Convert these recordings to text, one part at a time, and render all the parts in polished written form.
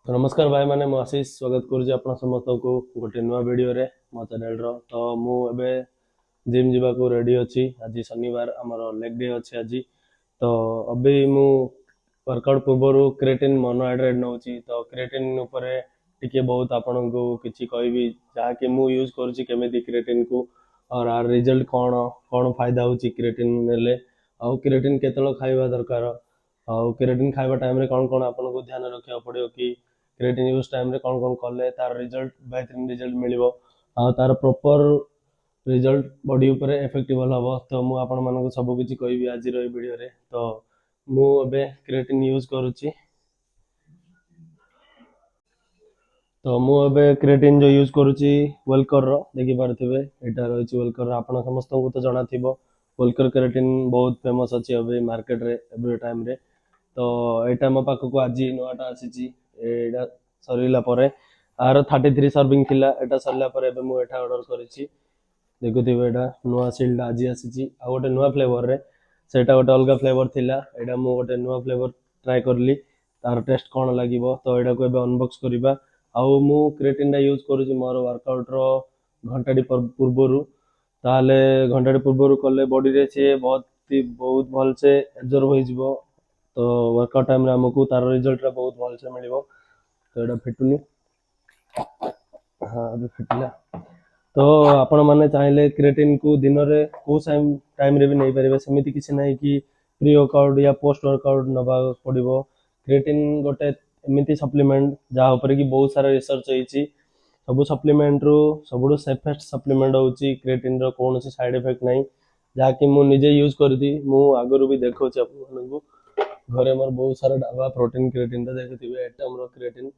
तो नमस्कार भाई मैंने आशीष स्वागत करुच्ची आपण समस्त को गोटे नुआ वीडियो रे मो चैनल रो तो मु एबे जिम जीवा को रेडी अछि आज शनिवार हमर लेग डे अछि आज तो अभी मु वर्कआउट पूर्व क्रिएटिन मोनोहाइड्रेट नउची तो क्रिएटिन ऊपर टिके बहुत आपण को किछि कहबी जहा कि मु यूज करूची केमिति क्रिएटिन को और आर रिजल्ट कोन कोन फायदा होची क्रिएटिन नेले आ क्रिएटिन केतलो खाइबा दरकार आ क्रिएटिन खाइबा टाइम रे कोन कोन आपण को ध्यान रखिया पड़ियो कि क्रिएटिन यूज टाइम रे कौन कौन कले तार रिजल्ट बेहतरीन रिजल्ट मिलिबो आ तार प्रॉपर रिजल्ट बॉडी ऊपर इफेक्टिवल हबो तो मु आपण मानको सब किछि कहबी आज रो वीडियो रे तो मु अबे क्रिएटिन यूज करूची तो मु अबे क्रिएटिन जो यूज करूची वेलकर रो देखि पारथिबे एटा रहछि वेलकर आपण समस्त को तो जणा थिबो वेलकर क्रिएटिन बहुत फेमस अछि अबे मार्केट रे एवरी टाइम रे तो एटा मो पाख को आज नोटा आसीची एटा सरीला परे आर 33 सर्विंग थिला एटा सरला परे एबे मु एटा ऑर्डर करिछि देखुथिबे एटा नुआ सील्ड आज आसीची आ गोटे नुआ फ्लेवर रे सेटा गोटे अलगा फ्लेवर थिला एटा मु गोटे नुआ फ्लेवर ट्राई करली तार टेस्ट कोन लागिवो तो एटा को एबे अनबॉक्स करिबा आ मु क्रिएटिन डा यूज करूची मोर वर्कआउट रो घंटाडी पूर्वरु ताले घंटाडी पूर्वरु कले बॉडी रे से बहुत भल से एब्जॉर्ब होई जिवो तो वर्कआउट टाइम रे हमकु तार रिजल्ट रा बहुत भल से मिलिवो तो एटा फिटुनी हाँ अभी फिटला तो आपण माने चाहिले क्रिएटिन को दिन रे को टाइम रे भी नहीं परिबे समिति किछि नाही कि प्री वर्कआउट या पोस्ट वर्कआउट नबा पड़िबो क्रिएटिन गोटे एमिति सप्लीमेंट जहा ऊपर कि बहुत सारा रिसर्च होईची सब सप्लीमेंट रो सबडो सेफेस्ट सप्लीमेंट होची क्रिएटिन रो कोनोसी साइड इफेक्ट नाही जहा कि मु निजे यूज करदी मु आगरु भी देखौची आपण मानकु घरे मोर बहुत सारा डाबा प्रोटीन क्रिएटिन देखथिबे एटम रो क्रिएटिन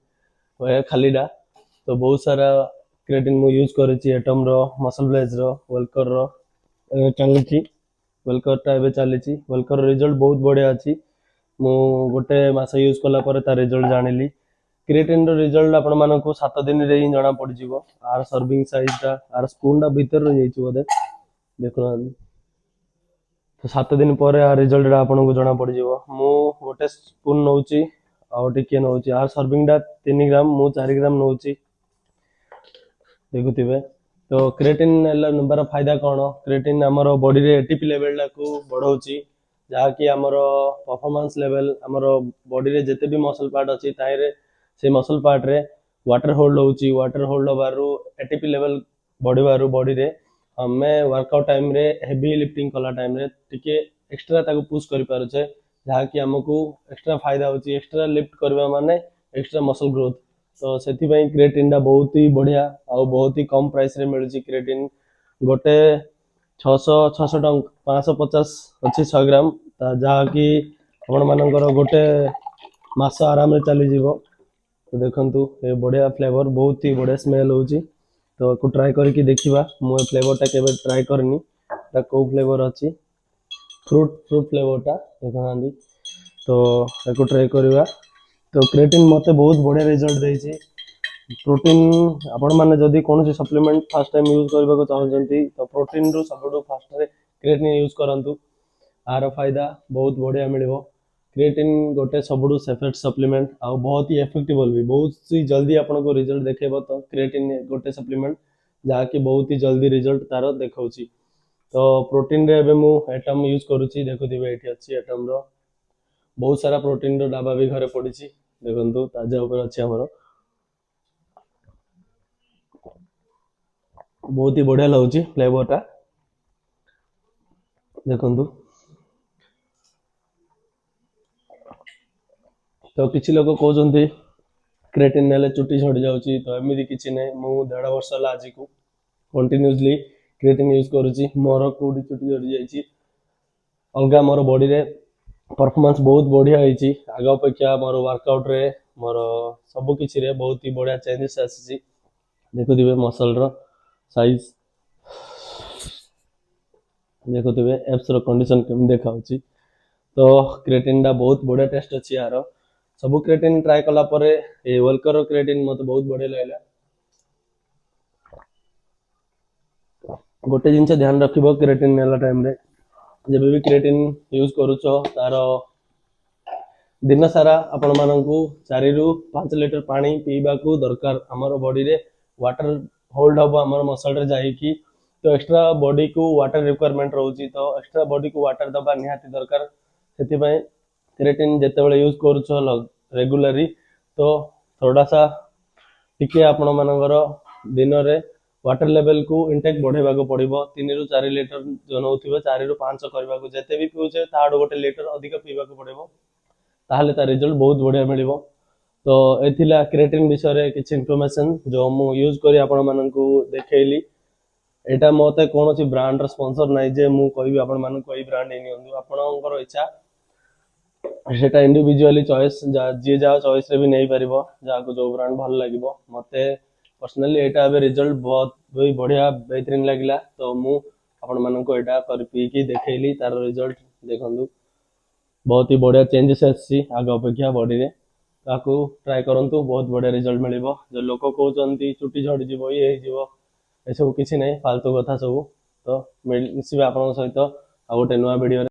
वह खाली डा तो बहुत सारा क्रिएटिन मु यूज करेची एटम रो मसल ब्लेज रो वेलकर रो चलीची वेलकर टा एबे चलीची वेलकर रिजल्ट बहुत बढ़िया अछि मु गोटे मास यूज कला परे ता रिजल्ट जानिली क्रिएटिन रो रिजल्ट आपण मानको 7 दिन रे ही जणा पड़ जिवो आर सर्विंग साइज टा आर स्पून टा भीतर रह जाईची बोदे देखो तो 7 दिन पर आ रिजल्ट आपण को जणा पड़ जिवो मु गोटे स्पून नउची आ टिके नउची आर सर्विंग टा 3 ग्राम मु 4 ग्राम नउची देखुथिबे तो क्रिएटिन नंबर फायदा कोन क्रिएटिन हमर बॉडी रे एटीपी लेवल को बढ़ाउची जहा कि हमर परफॉर्मेंस लेवल हमर बॉडी रे जते भी मसल पार्ट अछि ताई रे से मसल पार्ट रे वाटर होल्ड होउची वाटर होल्ड होबारु एटीपी लेवल बढ़िबारु बॉडी रे हमें वर्कआउट टाइम रे हेवी लिफ्टिंग कला टाइम रे टिके एक्स्ट्रा ताको पुश करि पारु छे जहा कि हमकु एक्स्ट्रा फायदा होची एक्स्ट्रा लिफ्ट करबा माने एक्स्ट्रा मसल ग्रोथ तो सेति भाई क्रिएटिन दा बहुत ही बढ़िया आ बहुत ही कम प्राइस रे मिलुची क्रिएटिन गोटे 600 टंका 550 अछि 6 ग्राम जहा कि आपण मानकर गोटे मास आराम रे चली जीवो तो देखंतु ए बढ़िया फ्लेवर बहुत ही बढ़िया स्मेल होची तो को ट्राई करके देखिबा मु फ्लेवर टा केबे ट्राई करनी ता को फ्लेवर अछि फ्रूट फ्लेवर टा देखहांदी तो एको ट्राई करबा तो क्रिएटिन मते बहुत बढ़िया रिजल्ट देछि प्रोटीन आपण माने जदी कोनोसी सप्लीमेंट फर्स्ट टाइम यूज करबा को चाहजंती तो प्रोटीन रो सबडो फास्ट रे क्रिएटिन यूज करंतु आर फायदा बहुत बढ़िया मिलिबो क्रिएटिन गोटे सबडो सेफेस्ट सप्लीमेंट आ बहुत ही इफेक्टिवल भी बहुत ही जल्दी आपण को रिजल्ट देखेबो तो क्रिएटिन गोटे सप्लीमेंट जहा कि बहुत ही जल्दी रिजल्ट तारो देखौची तो प्रोटीन रे एबे मु एटम यूज करूची देखुथिबे एठी अछि एटम रो बहुत सारा प्रोटीन रो डाबा भी घरे पड़ीची देखंतु ताजा ऊपर अछि हमरो बहुत ही बढ़िया लगुची फ्लेवर टा देखंतु तो किछि लोग कहउजंती क्रिएटिन नेले चुटी झड़ जाउची तो एमिदी किछि नै मु 1.5 वर्ष ला आजि को कंटीन्यूअसली क्रिएटिन यूज करूची मोर कोडी चुटी झड़ जाईची अलगा मोर बॉडी रे परफॉर्मेंस बहुत बढ़िया होईची आगा अपेक्षा मोर वर्कआउट रे मोर सब किछि रे बहुत ही बढ़िया चेंजेस आसीची देखुथिबे मसल रो साइज देखुथिबे एप्स रो कंडीशन केम देखाउची तो क्रिएटिन डा बहुत बढ़िया टेस्ट अछि यार सब क्रिएटिन ट्राई कला परे ए वेलकर क्रिएटिन मते बहुत बढ़िया लागला गोटे जिनसे ध्यान रखिबो क्रिएटिन नेला टाइम रे जब भी क्रिएटिन यूज करूछो तारो दिन सारा आपण मानकू 4 ରୁ 5 लिटर पानी पीबाकू दरकार हमर बॉडी रे वाटर होल्ड हबो हमर मसल रे जाई कि तो एक्स्ट्रा बॉडी को वाटर रिक्वायरमेंट रहउची तो एक्स्ट्रा बॉडी को वाटर दबा निहाती दरकार सेति पय क्रिएटिन जेते बेले यूज करूछ रेगुलरली तो थोड़ा सा टिके आपण मानकर दिन रे वाटर लेवल को इंटेक बढ़ेबा को पड़िबो 3 ରୁ 4 लिटर जो नउथिबो 4 ରୁ 5 करबा को जेते भी पिउछे ताडो गोटे लिटर अधिक पीबा को पड़िबो ताहले ता रिजल्ट बहुत बढ़िया मिलिबो। तो एथिला क्रिएटिन विषय रे किछ इन्फॉर्मेशन जो मु यूज करी आपण मानकू देखैली एटा मते कोनोसी ब्रांड र स्पोंसर नै जे मु कहबी आपण मानकू एई ब्रांड नै नियंतु आपणकर इच्छा सेटा इंडिविजुअली चॉइस जी जा चॉइस रे भी नहीं पारिबो जाको जो ब्रांड भल लागिबो मते पर्सनली एटा अबे रिजल्ट बहुत भी बढ़िया बेहतरीन लागिला तो मु आपण मानकू एटा कर पी की देखैली तार रिजल्ट देखंदु बहुत ही बढ़िया चेंजेस आसी आग अपेक्षा बॉडी रे ताकू ट्राई करंतु बहुत बढ़िया रिजल्ट मिलिबो जो लोक कहउचंती चुटी झड़ी जीवो ये हे जीवो ए सब किछि नै फालतू कथा सब तो मिसिबा आपन सहित आ गोटे नया वीडियो